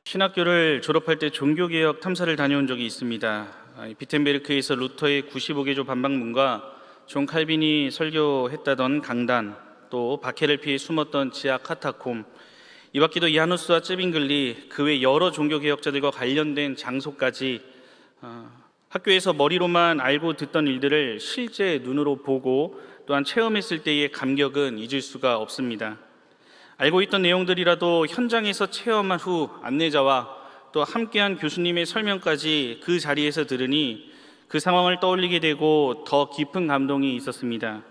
신학교를 졸업할 때 종교개혁 탐사를 다녀온 적이 있습니다. 비텐베르크에서 루터의 95개조 반박문과 존 칼빈이 설교했다던 강단, 또 박해를 피해 숨었던 지하 카타콤, 이 밖에도 야누스와 쯔빙글리, 그 외 여러 종교개혁자들과 관련된 장소까지 학교에서 머리로만 알고 듣던 일들을 실제 눈으로 보고 또한 체험했을 때의 감격은 잊을 수가 없습니다. 알고 있던 내용들이라도 현장에서 체험한 후 안내자와 또 함께한 교수님의 설명까지 그 자리에서 들으니 그 상황을 떠올리게 되고 더 깊은 감동이 있었습니다.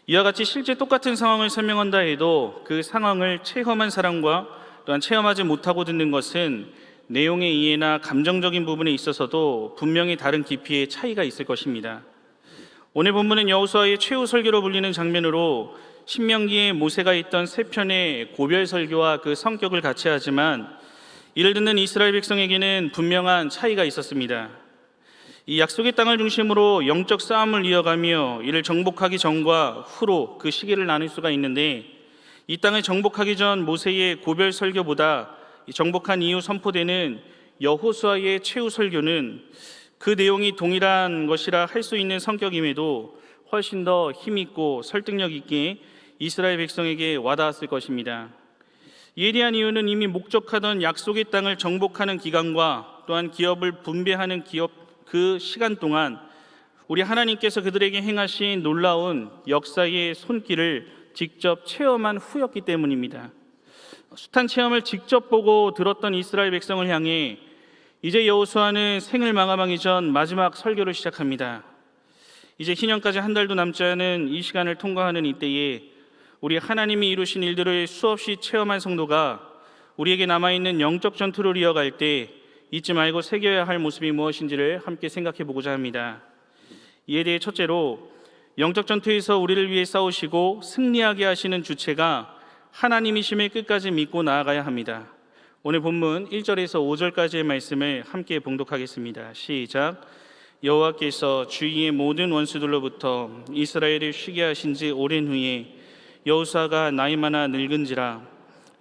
이와 같이 실제 똑같은 상황을 설명한다 해도 그 상황을 체험한 사람과 또한 체험하지 못하고 듣는 것은 내용의 이해나 감정적인 부분에 있어서도 분명히 다른 깊이의 차이가 있을 것입니다. 오늘 본문은 여호수아의 최후 설교로 불리는 장면으로 신명기에 모세가 있던 세 편의 고별 설교와 그 성격을 같이 하지만 이를 듣는 이스라엘 백성에게는 분명한 차이가 있었습니다. 이 약속의 땅을 중심으로 영적 싸움을 이어가며 이를 정복하기 전과 후로 그 시기를 나눌 수가 있는데, 이 땅을 정복하기 전 모세의 고별 설교보다 정복한 이후 선포되는 여호수아의 최후 설교는 그 내용이 동일한 것이라 할 수 있는 성격임에도 훨씬 더 힘있고 설득력 있게 이스라엘 백성에게 와닿았을 것입니다. 이에 대한 이유는 이미 목적하던 약속의 땅을 정복하는 기간과 또한 기업을 분배하는 그 시간 동안 우리 하나님께서 그들에게 행하신 놀라운 역사의 손길을 직접 체험한 후였기 때문입니다. 숱한 체험을 직접 보고 들었던 이스라엘 백성을 향해 이제 여호수아는 생을 마감하기 전 마지막 설교를 시작합니다. 이제 희년까지 한 달도 남지 않은 이 시간을 통과하는 이때에 우리 하나님이 이루신 일들을 수없이 체험한 성도가 우리에게 남아있는 영적 전투를 이어갈 때 잊지 말고 새겨야 할 모습이 무엇인지를 함께 생각해 보고자 합니다. 이에 대해 첫째로, 영적 전투에서 우리를 위해 싸우시고 승리하게 하시는 주체가 하나님이심을 끝까지 믿고 나아가야 합니다. 오늘 본문 1절에서 5절까지의 말씀을 함께 봉독하겠습니다. 시작. 여호와께서 주위의 모든 원수들로부터 이스라엘을 쉬게 하신 지 오랜 후에 여호수아가 나이 많아 늙은지라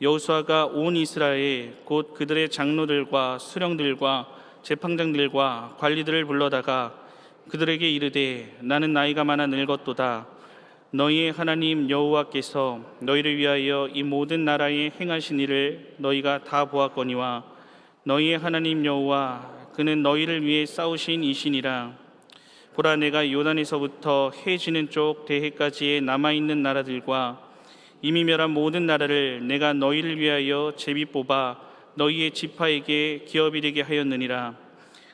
여호수아가 온 이스라엘 곧 그들의 장로들과 수령들과 제판장들과 관리들을 불러다가 그들에게 이르되 나는 나이가 많아 늙었도다. 너희의 하나님 여호와께서 너희를 위하여 이 모든 나라에 행하신 일을 너희가 다 보았거니와 너희의 하나님 여호와 그는 너희를 위해 싸우신 이시니라. 보라, 내가 요단에서부터 해 지는 쪽 대해까지의 남아있는 나라들과 이미 멸한 모든 나라를 내가 너희를 위하여 제비 뽑아 너희의 지파에게 기업이 되게 하였느니라.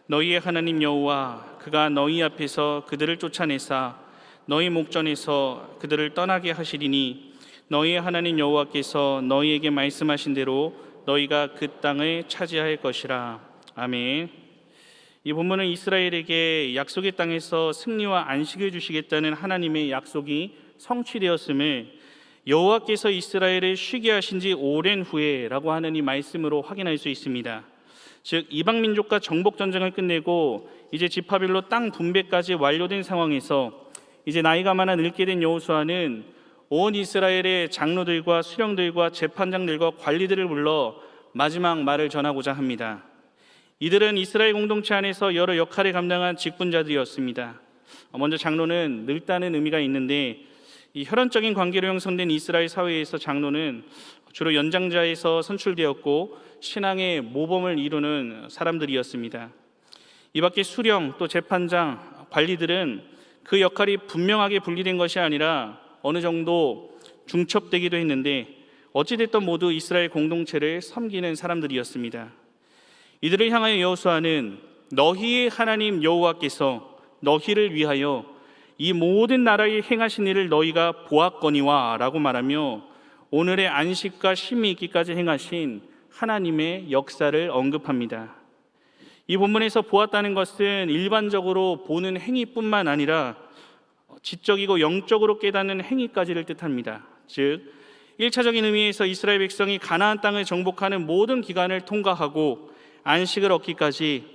너희의 하나님 여호와 그가 너희 앞에서 그들을 쫓아내사 너희 목전에서 그들을 떠나게 하시리니 너희의 하나님 여호와께서 너희에게 말씀하신 대로 너희가 그 땅을 차지할 것이라. 아멘. 이 본문은 이스라엘에게 약속의 땅에서 승리와 안식을 주시겠다는 하나님의 약속이 성취되었음을 여호와께서 이스라엘을 쉬게 하신 지 오랜 후에라고 하는 이 말씀으로 확인할 수 있습니다. 즉 이방 민족과 정복 전쟁을 끝내고 이제 지파별로 땅 분배까지 완료된 상황에서 이제 나이가 많아 늙게 된 여호수아는 온 이스라엘의 장로들과 수령들과 재판장들과 관리들을 불러 마지막 말을 전하고자 합니다. 이들은 이스라엘 공동체 안에서 여러 역할을 감당한 직분자들이었습니다. 먼저 장로는 늙다는 의미가 있는데, 이 혈연적인 관계로 형성된 이스라엘 사회에서 장로는 주로 연장자에서 선출되었고 신앙의 모범을 이루는 사람들이었습니다. 이 밖에 수령 또 재판장, 관리들은 그 역할이 분명하게 분리된 것이 아니라 어느 정도 중첩되기도 했는데 어찌됐든 모두 이스라엘 공동체를 섬기는 사람들이었습니다. 이들을 향하여 여호수아는 너희의 하나님 여호와께서 너희를 위하여 이 모든 나라에 행하신 일을 너희가 보았거니와 라고 말하며 오늘의 안식과 쉼이 있기까지 행하신 하나님의 역사를 언급합니다. 이 본문에서 보았다는 것은 일반적으로 보는 행위뿐만 아니라 지적이고 영적으로 깨닫는 행위까지를 뜻합니다. 즉 1차적인 의미에서 이스라엘 백성이 가나안 땅을 정복하는 모든 기간을 통과하고 안식을 얻기까지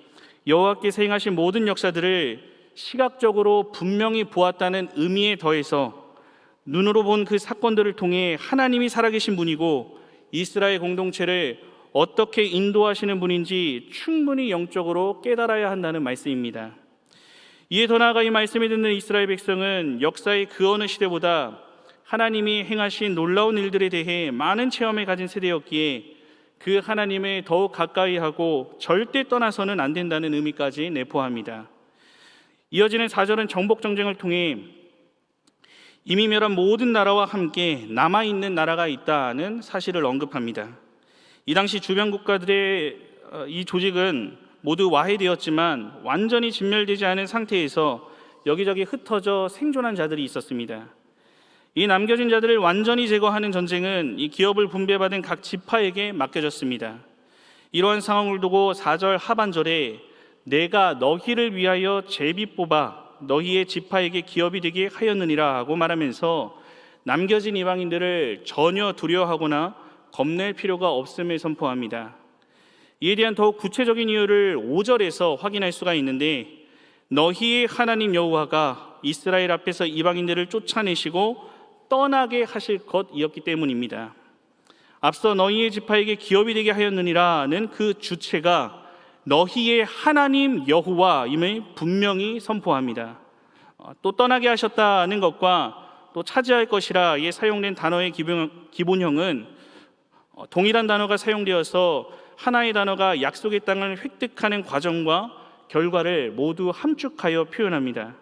여호와께서 행하신 모든 역사들을 시각적으로 분명히 보았다는 의미에 더해서 눈으로 본 그 사건들을 통해 하나님이 살아계신 분이고 이스라엘 공동체를 어떻게 인도하시는 분인지 충분히 영적으로 깨달아야 한다는 말씀입니다. 이에 더 나아가 이 말씀을 듣는 이스라엘 백성은 역사의 그 어느 시대보다 하나님이 행하신 놀라운 일들에 대해 많은 체험을 가진 세대였기에 그 하나님을 더욱 가까이 하고 절대 떠나서는 안 된다는 의미까지 내포합니다. 이어지는 4절은 정복 전쟁을 통해 이미 멸한 모든 나라와 함께 남아있는 나라가 있다는 사실을 언급합니다. 이 당시 주변 국가들의 이 조직은 모두 와해되었지만 완전히 진멸되지 않은 상태에서 여기저기 흩어져 생존한 자들이 있었습니다. 이 남겨진 자들을 완전히 제거하는 전쟁은 이 기업을 분배받은 각 지파에게 맡겨졌습니다. 이러한 상황을 두고 4절 하반절에 내가 너희를 위하여 제비 뽑아 너희의 지파에게 기업이 되게 하였느니라 하고 말하면서 남겨진 이방인들을 전혀 두려워하거나 겁낼 필요가 없음을 선포합니다. 이에 대한 더욱 구체적인 이유를 5절에서 확인할 수가 있는데 너희의 하나님 여호와가 이스라엘 앞에서 이방인들을 쫓아내시고 떠나게 하실 것이었기 때문입니다. 앞서 너희의 지파에게 기업이 되게 하였느니라는 그 주체가 너희의 하나님 여호와임을 분명히 선포합니다. 또 떠나게 하셨다는 것과 또 차지할 것이라에 사용된 단어의 기본형은 동일한 단어가 사용되어서 하나의 단어가 약속의 땅을 획득하는 과정과 결과를 모두 함축하여 표현합니다.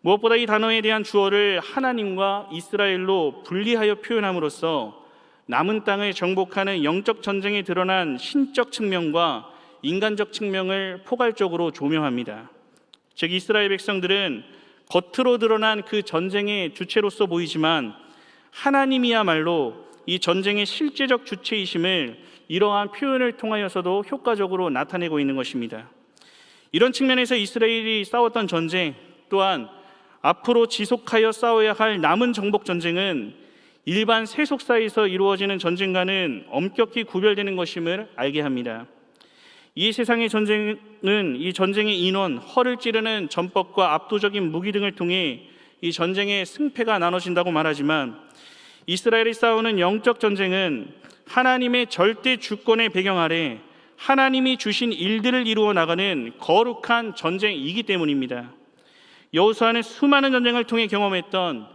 무엇보다 이 단어에 대한 주어를 하나님과 이스라엘로 분리하여 표현함으로써 남은 땅을 정복하는 영적 전쟁에 드러난 신적 측면과 인간적 측면을 포괄적으로 조명합니다. 즉 이스라엘 백성들은 겉으로 드러난 그 전쟁의 주체로서 보이지만 하나님이야말로 이 전쟁의 실제적 주체이심을 이러한 표현을 통하여서도 효과적으로 나타내고 있는 것입니다. 이런 측면에서 이스라엘이 싸웠던 전쟁 또한 앞으로 지속하여 싸워야 할 남은 정복 전쟁은 일반 세속사에서 이루어지는 전쟁과는 엄격히 구별되는 것임을 알게 합니다. 이 세상의 전쟁은 이 전쟁의 인원, 허를 찌르는 전법과 압도적인 무기 등을 통해 이 전쟁의 승패가 나눠진다고 말하지만 이스라엘이 싸우는 영적 전쟁은 하나님의 절대 주권의 배경 아래 하나님이 주신 일들을 이루어 나가는 거룩한 전쟁이기 때문입니다. 여호수아는 수많은 전쟁을 통해 경험했던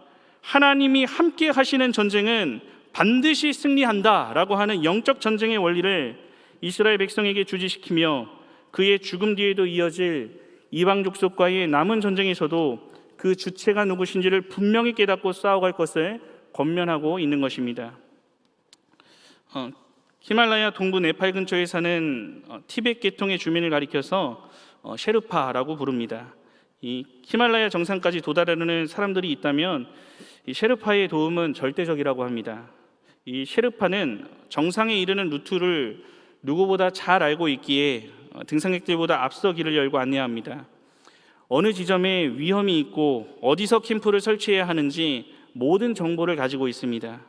하나님이 함께 하시는 전쟁은 반드시 승리한다라고 하는 영적 전쟁의 원리를 이스라엘 백성에게 주지시키며 그의 죽음 뒤에도 이어질 이방 족속과의 남은 전쟁에서도 그 주체가 누구신지를 분명히 깨닫고 싸워갈 것을 권면하고 있는 것입니다. 히말라야 동부 네팔 근처에 사는 티베트 계통의 주민을 가리켜서 셰르파라고 부릅니다. 이 히말라야 정상까지 도달하는 사람들이 있다면 이 셰르파의 도움은 절대적이라고 합니다. 이 셰르파는 정상에 이르는 루트를 누구보다 잘 알고 있기에 등산객들보다 앞서 길을 열고 안내합니다. 어느 지점에 위험이 있고 어디서 캠프를 설치해야 하는지 모든 정보를 가지고 있습니다.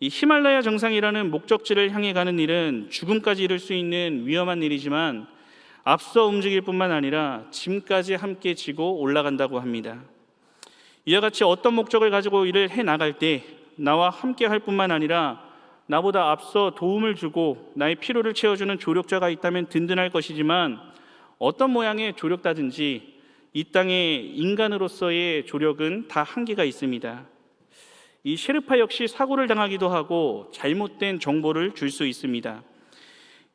이 히말라야 정상이라는 목적지를 향해 가는 일은 죽음까지 이를 수 있는 위험한 일이지만 앞서 움직일 뿐만 아니라 짐까지 함께 지고 올라간다고 합니다. 이와 같이 어떤 목적을 가지고 일을 해나갈 때 나와 함께 할 뿐만 아니라 나보다 앞서 도움을 주고 나의 필요를 채워주는 조력자가 있다면 든든할 것이지만 어떤 모양의 조력다든지 이 땅의 인간으로서의 조력은 다 한계가 있습니다. 이 셰르파 역시 사고를 당하기도 하고 잘못된 정보를 줄 수 있습니다.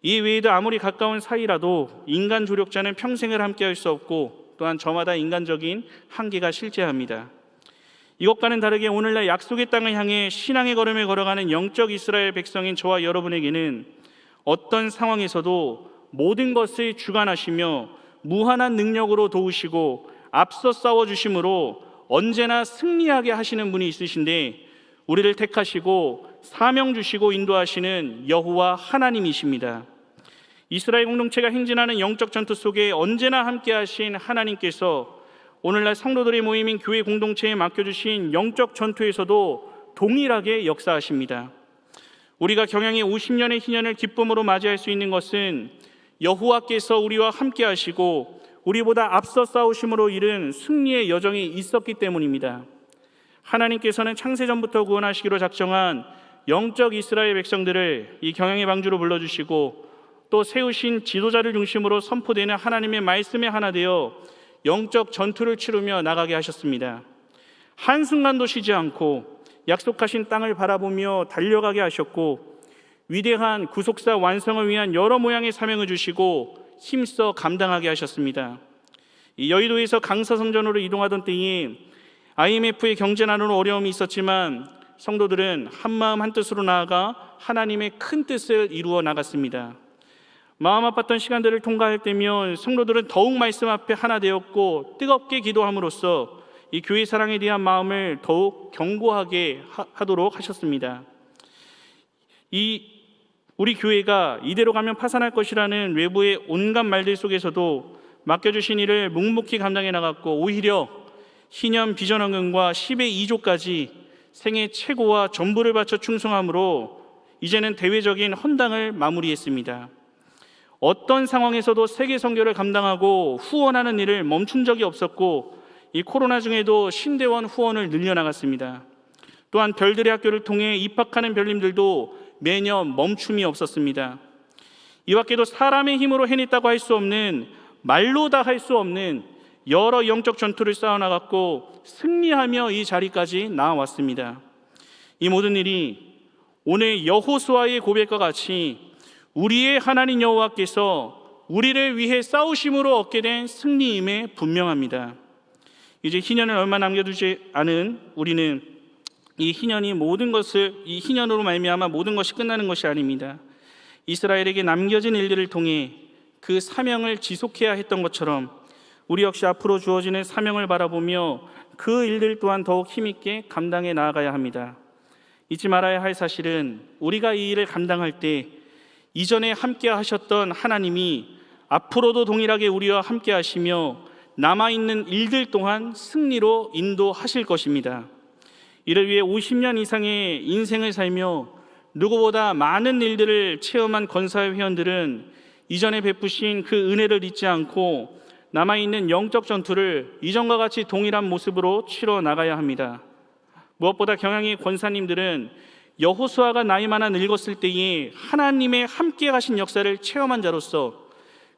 이 외에도 아무리 가까운 사이라도 인간 조력자는 평생을 함께 할 수 없고 또한 저마다 인간적인 한계가 실제합니다. 이것과는 다르게 오늘날 약속의 땅을 향해 신앙의 걸음을 걸어가는 영적 이스라엘 백성인 저와 여러분에게는 어떤 상황에서도 모든 것을 주관하시며 무한한 능력으로 도우시고 앞서 싸워주심으로 언제나 승리하게 하시는 분이 있으신데 우리를 택하시고 사명 주시고 인도하시는 여호와 하나님이십니다. 이스라엘 공동체가 행진하는 영적 전투 속에 언제나 함께 하신 하나님께서 오늘날 성도들의 모임인 교회 공동체에 맡겨주신 영적 전투에서도 동일하게 역사하십니다. 우리가 경영의 50년의 희년을 기쁨으로 맞이할 수 있는 것은 여호와께서 우리와 함께 하시고 우리보다 앞서 싸우심으로 이룬 승리의 여정이 있었기 때문입니다. 하나님께서는 창세전부터 구원하시기로 작정한 영적 이스라엘 백성들을 이 경영의 방주로 불러주시고 또 세우신 지도자를 중심으로 선포되는 하나님의 말씀에 하나 되어 영적 전투를 치르며 나가게 하셨습니다. 한순간도 쉬지 않고 약속하신 땅을 바라보며 달려가게 하셨고 위대한 구속사 완성을 위한 여러 모양의 사명을 주시고 힘써 감당하게 하셨습니다. 이 여의도에서 강사선전으로 이동하던 때에 IMF의 경제난으로 어려움이 있었지만 성도들은 한마음 한뜻으로 나아가 하나님의 큰 뜻을 이루어 나갔습니다. 마음 아팠던 시간들을 통과할 때면 성도들은 더욱 말씀 앞에 하나 되었고 뜨겁게 기도함으로써 이 교회 사랑에 대한 마음을 더욱 견고하게 하도록 하셨습니다. 우리 교회가 이대로 가면 파산할 것이라는 외부의 온갖 말들 속에서도 맡겨주신 일을 묵묵히 감당해 나갔고 오히려 희년 비전헌금과 10의 2조까지 생애 최고와 전부를 바쳐 충성함으로 이제는 대외적인 헌당을 마무리했습니다. 어떤 상황에서도 세계 선교를 감당하고 후원하는 일을 멈춘 적이 없었고 이 코로나 중에도 신대원 후원을 늘려나갔습니다. 또한 별들의 학교를 통해 입학하는 별님들도 매년 멈춤이 없었습니다. 이 밖에도 사람의 힘으로 해냈다고 할 수 없는, 말로 다 할 수 없는 여러 영적 전투를 쌓아나갔고 승리하며 이 자리까지 나아왔습니다. 이 모든 일이 오늘 여호수아의 고백과 같이 우리의 하나님 여호와께서 우리를 위해 싸우심으로 얻게 된 승리임에 분명합니다. 이제 희년을 얼마 남겨두지 않은 우리는 이 희년으로 말미암아 모든 것이 끝나는 것이 아닙니다. 이스라엘에게 남겨진 일들을 통해 그 사명을 지속해야 했던 것처럼 우리 역시 앞으로 주어지는 사명을 바라보며 그 일들 또한 더욱 힘있게 감당해 나아가야 합니다. 잊지 말아야 할 사실은 우리가 이 일을 감당할 때 이전에 함께 하셨던 하나님이 앞으로도 동일하게 우리와 함께 하시며 남아있는 일들 또한 승리로 인도하실 것입니다. 이를 위해 50년 이상의 인생을 살며 누구보다 많은 일들을 체험한 권사회 회원들은 이전에 베푸신 그 은혜를 잊지 않고 남아있는 영적 전투를 이전과 같이 동일한 모습으로 치러 나가야 합니다. 무엇보다 경영의 권사님들은 여호수아가 나이 많아 늙었을 때에 하나님의 함께 하신 역사를 체험한 자로서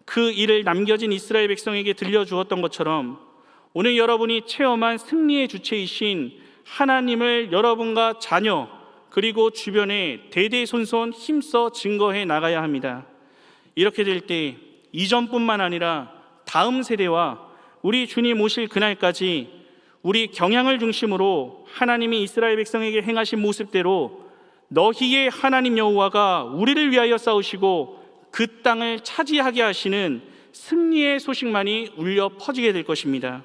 그 일을 남겨진 이스라엘 백성에게 들려주었던 것처럼 오늘 여러분이 체험한 승리의 주체이신 하나님을 여러분과 자녀 그리고 주변에 대대손손 힘써 증거해 나가야 합니다. 이렇게 될 때 이전뿐만 아니라 다음 세대와 우리 주님 오실 그날까지 우리 경향을 중심으로 하나님이 이스라엘 백성에게 행하신 모습대로 너희의 하나님 여호와가 우리를 위하여 싸우시고 그 땅을 차지하게 하시는 승리의 소식만이 울려 퍼지게 될 것입니다.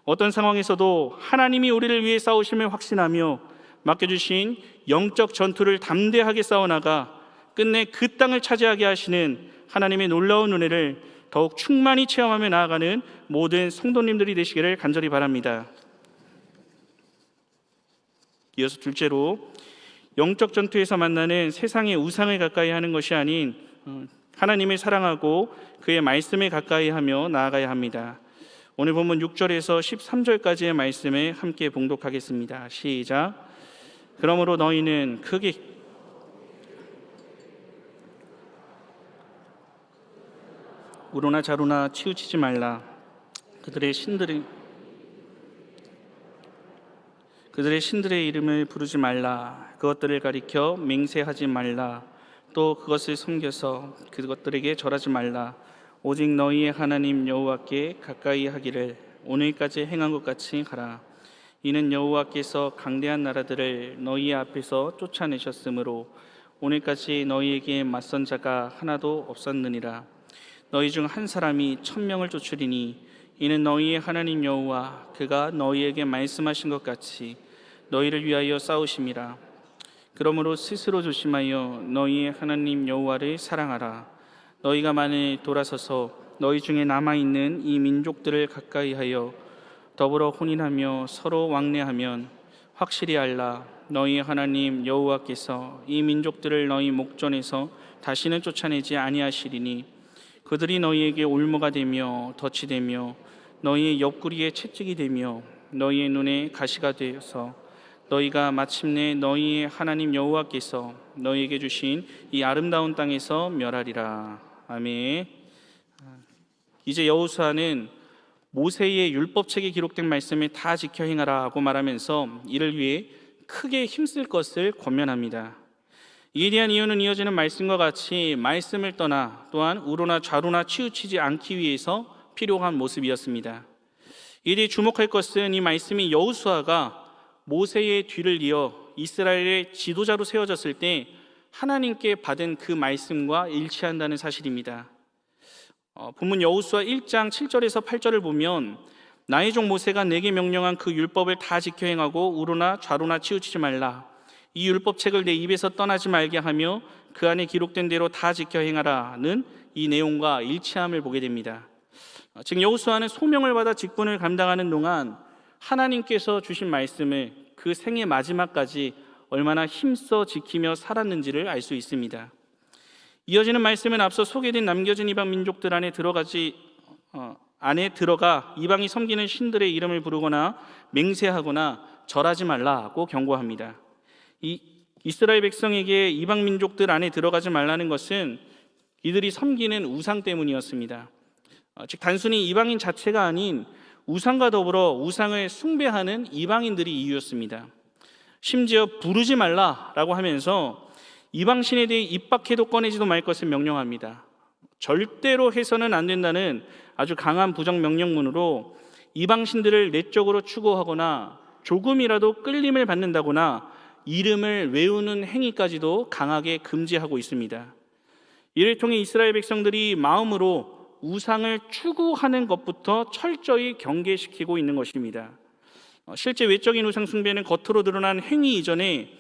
어떤 상황에서도 하나님이 우리를 위해 싸우심을 확신하며 맡겨주신 영적 전투를 담대하게 싸워나가 끝내 그 땅을 차지하게 하시는 하나님의 놀라운 은혜를 더욱 충만히 체험하며 나아가는 모든 성도님들이 되시기를 간절히 바랍니다. 이어서 둘째로 영적 전투에서 만나는 세상의 우상을 가까이 하는 것이 아닌 하나님을 사랑하고 그의 말씀에 가까이 하며 나아가야 합니다. 오늘 본문 6절에서 13절까지의 말씀을 함께 봉독하겠습니다. 시작. 그러므로 너희는 크게 우로나 자로나 치우치지 말라. 그들의 신들의 이름을 부르지 말라. 그것들을 가리켜 맹세하지 말라. 또 그것을 섬겨서 그것들에게 절하지 말라. 오직 너희의 하나님 여호와께 가까이 하기를 오늘까지 행한 것 같이 하라. 이는 여호와께서 강대한 나라들을 너희 앞에서 쫓아내셨으므로 오늘까지 너희에게 맞선 자가 하나도 없었느니라. 너희 중 한 사람이 1000명을 쫓으리니 이는 너희의 하나님 여호와 그가 너희에게 말씀하신 것 같이 너희를 위하여 싸우심이라. 그러므로 스스로 조심하여 너희의 하나님 여호와를 사랑하라. 너희가 만일 돌아서서 너희 중에 남아있는 이 민족들을 가까이 하여 더불어 혼인하며 서로 왕래하면 확실히 알라. 너희 하나님 여호와께서 이 민족들을 너희 목전에서 다시는 쫓아내지 아니하시리니 그들이 너희에게 올무가 되며 덫이 되며 너희의 옆구리에 채찍이 되며 너희의 눈에 가시가 되어서 너희가 마침내 너희의 하나님 여호와께서 너희에게 주신 이 아름다운 땅에서 멸하리라. 아멘. 이제 여호수아는 모세의 율법책에 기록된 말씀을 다 지켜 행하라고 말하면서 이를 위해 크게 힘쓸 것을 권면합니다. 이에 대한 이유는 이어지는 말씀과 같이 말씀을 떠나 또한 우로나 좌로나 치우치지 않기 위해서 필요한 모습이었습니다. 이에 대해 주목할 것은 이 말씀이 여호수아가 모세의 뒤를 이어 이스라엘의 지도자로 세워졌을 때 하나님께 받은 그 말씀과 일치한다는 사실입니다. 본문 여호수아 1장 7절에서 8절을 보면 나의 종 모세가 내게 명령한 그 율법을 다 지켜 행하고 우로나 좌로나 치우치지 말라. 이 율법책을 내 입에서 떠나지 말게 하며 그 안에 기록된 대로 다 지켜 행하라는 이 내용과 일치함을 보게 됩니다. 즉 여호수아는 소명을 받아 직분을 감당하는 동안 하나님께서 주신 말씀을 그 생의 마지막까지 얼마나 힘써 지키며 살았는지를 알 수 있습니다. 이어지는 말씀은 앞서 소개된 남겨진 이방 민족들 안에 들어가 이방이 섬기는 신들의 이름을 부르거나 맹세하거나 절하지 말라고 경고합니다. 이 이스라엘 백성에게 이방 민족들 안에 들어가지 말라는 것은 이들이 섬기는 우상 때문이었습니다. 즉 단순히 이방인 자체가 아닌 우상과 더불어 우상을 숭배하는 이방인들이 이유였습니다. 심지어 부르지 말라라고 하면서 이방신에 대해 입 밖에도 꺼내지도 말 것을 명령합니다. 절대로 해서는 안 된다는 아주 강한 부정 명령문으로 이방신들을 내적으로 추구하거나 조금이라도 끌림을 받는다거나 이름을 외우는 행위까지도 강하게 금지하고 있습니다. 이를 통해 이스라엘 백성들이 마음으로 우상을 추구하는 것부터 철저히 경계시키고 있는 것입니다. 실제 외적인 우상 숭배는 겉으로 드러난 행위 이전에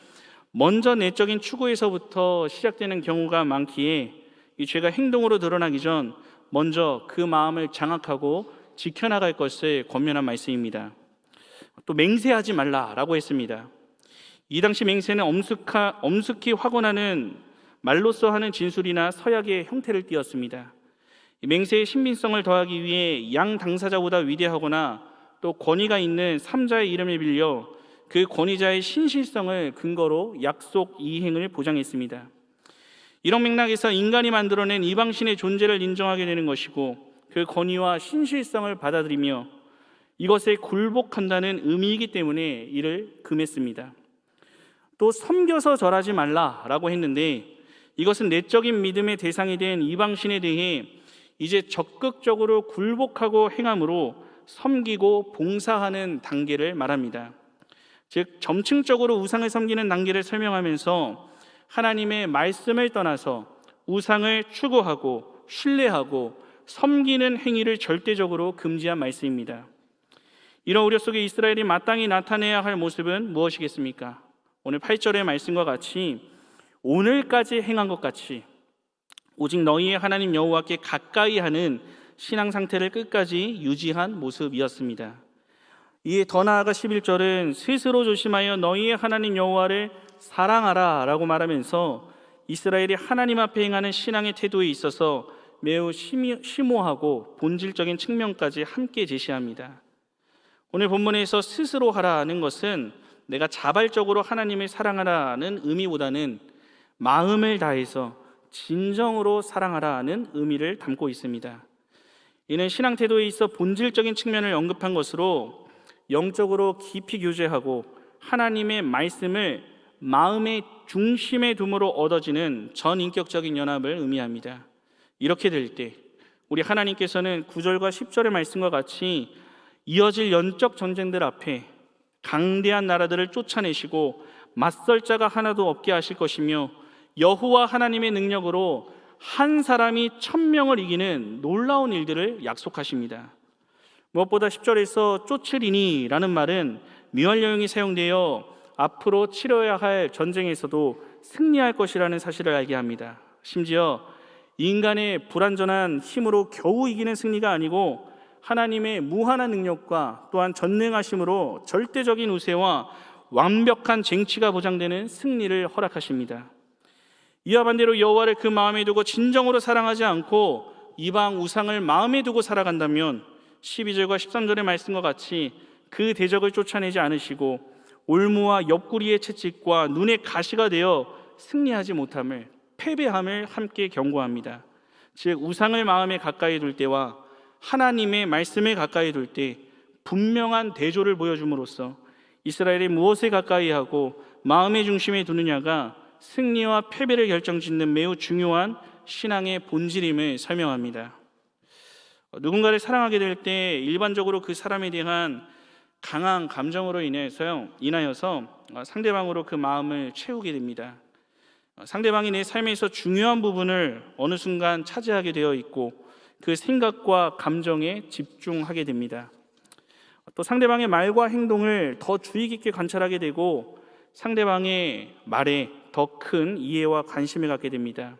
먼저 내적인 추구에서부터 시작되는 경우가 많기에 이 죄가 행동으로 드러나기 전 먼저 그 마음을 장악하고 지켜나갈 것을 권면한 말씀입니다. 또 맹세하지 말라라고 했습니다. 이 당시 맹세는 엄숙히 확언하는 말로써 하는 진술이나 서약의 형태를 띠었습니다. 맹세의 신빙성을 더하기 위해 양 당사자보다 위대하거나 또 권위가 있는 3자의 이름을 빌려 그 권위자의 신실성을 근거로 약속 이행을 보장했습니다. 이런 맥락에서 인간이 만들어낸 이방신의 존재를 인정하게 되는 것이고 그 권위와 신실성을 받아들이며 이것에 굴복한다는 의미이기 때문에 이를 금했습니다. 또 섬겨서 절하지 말라라고 했는데 이것은 내적인 믿음의 대상이 된 이방신에 대해 이제 적극적으로 굴복하고 행함으로 섬기고 봉사하는 단계를 말합니다. 즉 점층적으로 우상을 섬기는 단계를 설명하면서 하나님의 말씀을 떠나서 우상을 추구하고 신뢰하고 섬기는 행위를 절대적으로 금지한 말씀입니다. 이런 우려 속에 이스라엘이 마땅히 나타내야 할 모습은 무엇이겠습니까? 오늘 8절의 말씀과 같이 오늘까지 행한 것 같이 오직 너희의 하나님 여호와께 가까이 하는 신앙 상태를 끝까지 유지한 모습이었습니다. 이에 더 나아가 11절은 스스로 조심하여 너희의 하나님 여호와를 사랑하라 라고 말하면서 이스라엘이 하나님 앞에 행하는 신앙의 태도에 있어서 매우 심오하고 본질적인 측면까지 함께 제시합니다. 오늘 본문에서 스스로 하라는 것은 내가 자발적으로 하나님을 사랑하라는 의미보다는 마음을 다해서 진정으로 사랑하라는 의미를 담고 있습니다. 이는 신앙 태도에 있어 본질적인 측면을 언급한 것으로 영적으로 깊이 교제하고 하나님의 말씀을 마음의 중심에 둠으로 얻어지는 전인격적인 연합을 의미합니다. 이렇게 될 때 우리 하나님께서는 9절과 10절의 말씀과 같이 이어질 영적 전쟁들 앞에 강대한 나라들을 쫓아내시고 맞설 자가 하나도 없게 하실 것이며 여호와 하나님의 능력으로 한 사람이 1000명을 이기는 놀라운 일들을 약속하십니다. 무엇보다 10절에서 쫓으리니 라는 말은 미완료형이 사용되어 앞으로 치러야 할 전쟁에서도 승리할 것이라는 사실을 알게 합니다. 심지어 인간의 불완전한 힘으로 겨우 이기는 승리가 아니고 하나님의 무한한 능력과 또한 전능하심으로 절대적인 우세와 완벽한 쟁취가 보장되는 승리를 허락하십니다. 이와 반대로 여호와를 그 마음에 두고 진정으로 사랑하지 않고 이방 우상을 마음에 두고 살아간다면 12절과 13절의 말씀과 같이 그 대적을 쫓아내지 않으시고 올무와 옆구리의 채찍과 눈의 가시가 되어 승리하지 못함을, 패배함을 함께 경고합니다. 즉 우상을 마음에 가까이 둘 때와 하나님의 말씀을 가까이 둘 때 분명한 대조를 보여줌으로써 이스라엘이 무엇에 가까이 하고 마음의 중심에 두느냐가 승리와 패배를 결정짓는 매우 중요한 신앙의 본질임을 설명합니다. 누군가를 사랑하게 될 때 일반적으로 그 사람에 대한 강한 감정으로 인하여서 상대방으로 그 마음을 채우게 됩니다. 상대방이 내 삶에서 중요한 부분을 어느 순간 차지하게 되어 있고 그 생각과 감정에 집중하게 됩니다. 또 상대방의 말과 행동을 더 주의 깊게 관찰하게 되고 상대방의 말에 더 큰 이해와 관심을 갖게 됩니다.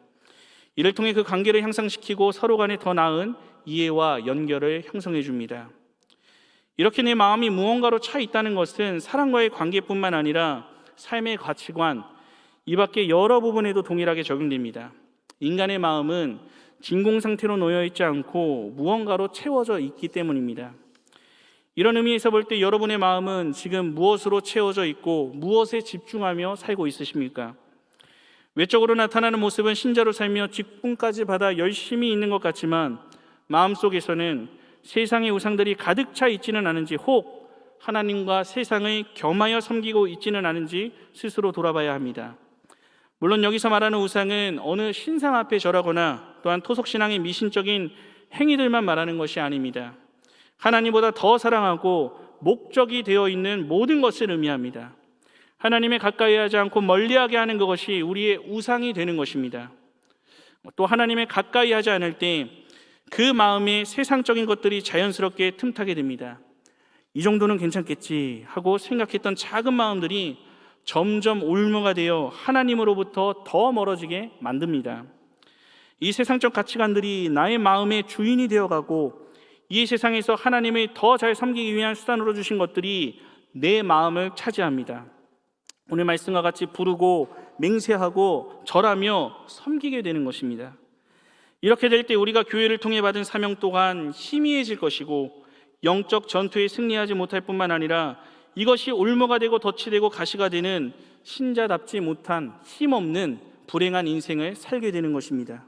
이를 통해 그 관계를 향상시키고 서로 간에 더 나은 이해와 연결을 형성해 줍니다. 이렇게 내 마음이 무언가로 차 있다는 것은 사람과의 관계뿐만 아니라 삶의 가치관, 이 밖에 여러 부분에도 동일하게 적용됩니다. 인간의 마음은 진공 상태로 놓여 있지 않고 무언가로 채워져 있기 때문입니다. 이런 의미에서 볼 때 여러분의 마음은 지금 무엇으로 채워져 있고 무엇에 집중하며 살고 있으십니까? 외적으로 나타나는 모습은 신자로 살며 직분까지 받아 열심히 있는 것 같지만 마음속에서는 세상의 우상들이 가득 차 있지는 않은지, 혹 하나님과 세상을 겸하여 섬기고 있지는 않은지 스스로 돌아봐야 합니다. 물론 여기서 말하는 우상은 어느 신상 앞에 절하거나 또한 토속신앙의 미신적인 행위들만 말하는 것이 아닙니다. 하나님보다 더 사랑하고 목적이 되어 있는 모든 것을 의미합니다. 하나님에 가까이 하지 않고 멀리하게 하는 그것이 우리의 우상이 되는 것입니다. 또 하나님에 가까이 하지 않을 때 그 마음에 세상적인 것들이 자연스럽게 틈타게 됩니다. 이 정도는 괜찮겠지 하고 생각했던 작은 마음들이 점점 올무가 되어 하나님으로부터 더 멀어지게 만듭니다. 이 세상적 가치관들이 나의 마음의 주인이 되어가고 이 세상에서 하나님을 더 잘 섬기기 위한 수단으로 주신 것들이 내 마음을 차지합니다. 오늘 말씀과 같이 부르고 맹세하고 절하며 섬기게 되는 것입니다. 이렇게 될 때 우리가 교회를 통해 받은 사명 또한 희미해질 것이고 영적 전투에 승리하지 못할 뿐만 아니라 이것이 올무가 되고 덫이 되고 가시가 되는 신자답지 못한 힘없는 불행한 인생을 살게 되는 것입니다.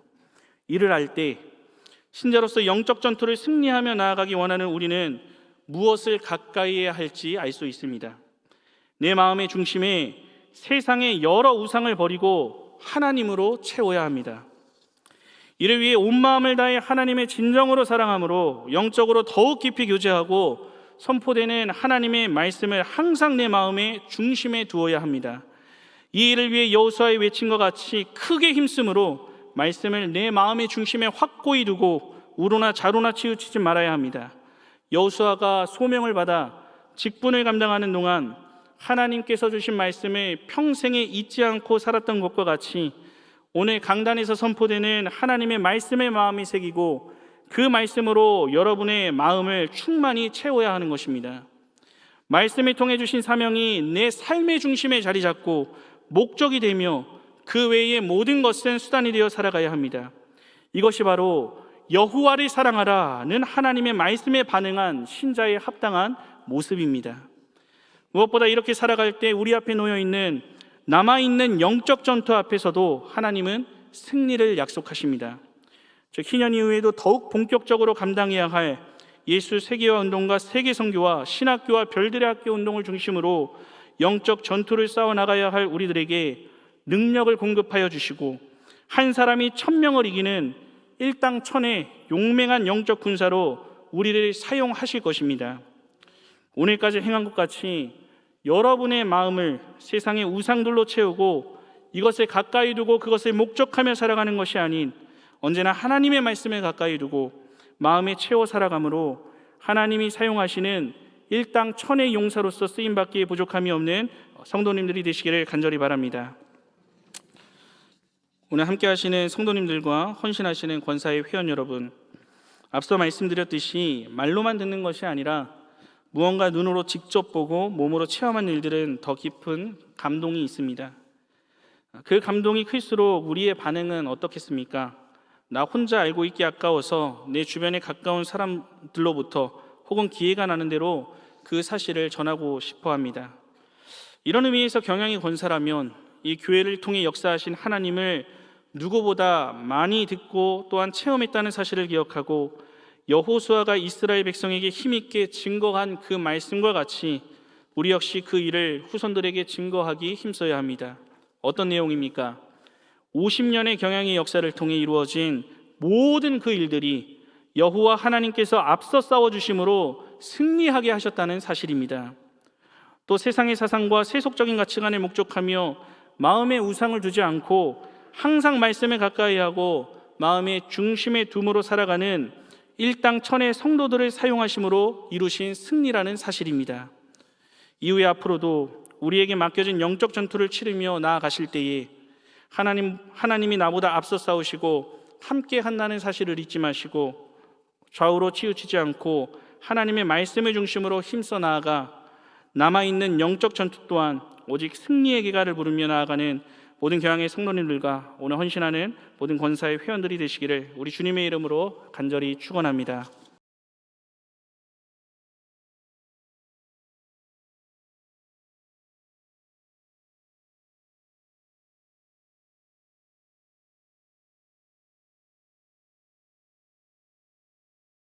이를 알 때 신자로서 영적 전투를 승리하며 나아가기 원하는 우리는 무엇을 가까이 해야 할지 알 수 있습니다. 내 마음의 중심에 세상의 여러 우상을 버리고 하나님으로 채워야 합니다. 이를 위해 온 마음을 다해 하나님의 진정으로 사랑함으로 영적으로 더욱 깊이 교제하고 선포되는 하나님의 말씀을 항상 내 마음의 중심에 두어야 합니다. 이 일을 위해 여호수아의 외침과 같이 크게 힘쓰므로 말씀을 내 마음의 중심에 확고히 두고 우로나 좌로나 치우치지 말아야 합니다. 여호수아가 소명을 받아 직분을 감당하는 동안 하나님께서 주신 말씀을 평생에 잊지 않고 살았던 것과 같이 오늘 강단에서 선포되는 하나님의 말씀의 마음이 새기고 그 말씀으로 여러분의 마음을 충만히 채워야 하는 것입니다. 말씀을 통해 주신 사명이 내 삶의 중심에 자리 잡고 목적이 되며 그 외의 모든 것은 수단이 되어 살아가야 합니다. 이것이 바로 여호와를 사랑하라는 하나님의 말씀에 반응한 신자의 합당한 모습입니다. 무엇보다 이렇게 살아갈 때 우리 앞에 놓여있는 남아있는 영적 전투 앞에서도 하나님은 승리를 약속하십니다. 즉 희년 이후에도 더욱 본격적으로 감당해야 할 예수 세계화 운동과 세계 선교와 신학교와 별들의 학교 운동을 중심으로 영적 전투를 싸워나가야 할 우리들에게 능력을 공급하여 주시고 한 사람이 1000명을 이기는 일당천의 용맹한 영적 군사로 우리를 사용하실 것입니다. 오늘까지 행한 것 같이 여러분의 마음을 세상의 우상들로 채우고 이것을 가까이 두고 그것을 목적하며 살아가는 것이 아닌 언제나 하나님의 말씀을 가까이 두고 마음에 채워 살아감으로 하나님이 사용하시는 일당천의 용사로서 쓰임받기에 부족함이 없는 성도님들이 되시기를 간절히 바랍니다. 오늘 함께 하시는 성도님들과 헌신하시는 권사의 회원 여러분, 앞서 말씀드렸듯이 말로만 듣는 것이 아니라 무언가 눈으로 직접 보고 몸으로 체험한 일들은 더 깊은 감동이 있습니다. 그 감동이 클수록 우리의 반응은 어떻겠습니까? 나 혼자 알고 있기 아까워서 내 주변에 가까운 사람들로부터 혹은 기회가 나는 대로 그 사실을 전하고 싶어 합니다. 이런 의미에서 경향이 권사라면 이 교회를 통해 역사하신 하나님을 누구보다 많이 듣고 또한 체험했다는 사실을 기억하고 여호수아가 이스라엘 백성에게 힘있게 증거한 그 말씀과 같이 우리 역시 그 일을 후손들에게 증거하기 힘써야 합니다. 어떤 내용입니까? 50년의 경향의 역사를 통해 이루어진 모든 그 일들이 여호와 하나님께서 앞서 싸워주심으로 승리하게 하셨다는 사실입니다. 또 세상의 사상과 세속적인 가치관에 목적하며 마음에 우상을 두지 않고 항상 말씀에 가까이 하고 마음의 중심에 둠으로 살아가는 일당천의 성도들을 사용하심으로 이루신 승리라는 사실입니다. 이후에 앞으로도 우리에게 맡겨진 영적 전투를 치르며 나아가실 때에 하나님이 나보다 앞서 싸우시고 함께 한다는 사실을 잊지 마시고 좌우로 치우치지 않고 하나님의 말씀을 중심으로 힘써 나아가 남아있는 영적 전투 또한 오직 승리의 기가를 부르며 나아가는 모든 교양의 성도님들과 오늘 헌신하는 모든 권사의 회원들이 되시기를 우리 주님의 이름으로 간절히 축원합니다.